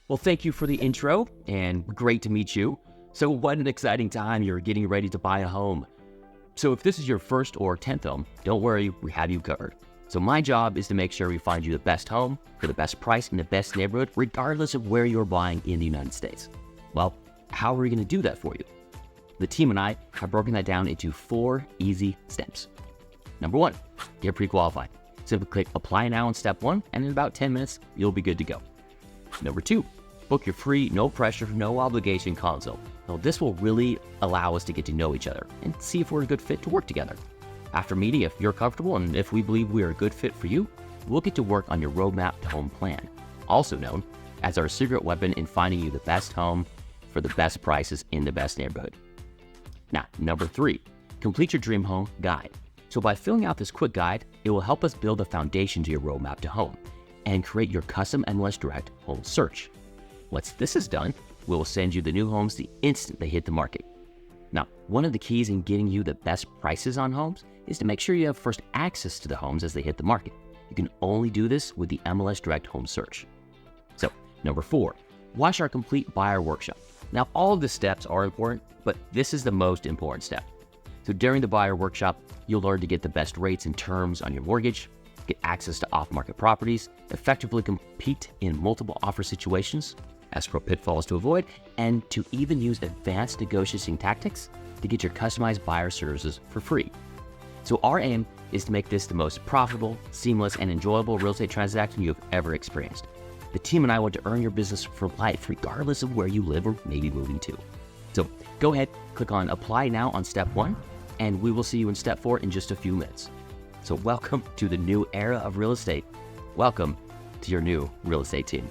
Well, thank you for the intro and great to meet you. So what an exciting time, you're getting ready to buy a home. So if this is your first or 10th home, don't worry, we have you covered. So my job is to make sure we find you the best home for the best price in the best neighborhood, regardless of where you're buying in the United States. Well, how are we going to do that for you? The team and I have broken that down into 4 easy steps. Number 1, get pre-qualified. Simply click apply now on step 1, and in about 10 minutes, you'll be good to go. Number 2, book your free, no pressure, no obligation consult. Now, this will really allow us to get to know each other and see if we're a good fit to work together. After meeting, if you're comfortable and if we believe we are a good fit for you, we'll get to work on your roadmap to home plan, also known as our secret weapon in finding you the best home for the best prices in the best neighborhood. Now, number 3, complete your dream home guide. So by filling out this quick guide, it will help us build a foundation to your roadmap to home and create your custom MLS Direct home search. Once this is done, we will send you the new homes the instant they hit the market. Now, one of the keys in getting you the best prices on homes is to make sure you have first access to the homes as they hit the market. You can only do this with the MLS Direct home search. So, number 4, watch our complete buyer workshop. Now, all of the steps are important, but this is the most important step. So during the buyer workshop, you'll learn to get the best rates and terms on your mortgage, get access to off-market properties, effectively compete in multiple offer situations, escrow pitfalls to avoid, and to even use advanced negotiating tactics to get your customized buyer services for free. So our aim is to make this the most profitable, seamless, and enjoyable real estate transaction you've ever experienced. The team and I want to earn your business for life, regardless of where you live or maybe moving to. So go ahead, click on apply now on step 1, and we will see you in step 4 in just a few minutes. So welcome to the new era of real estate. Welcome to your new real estate team.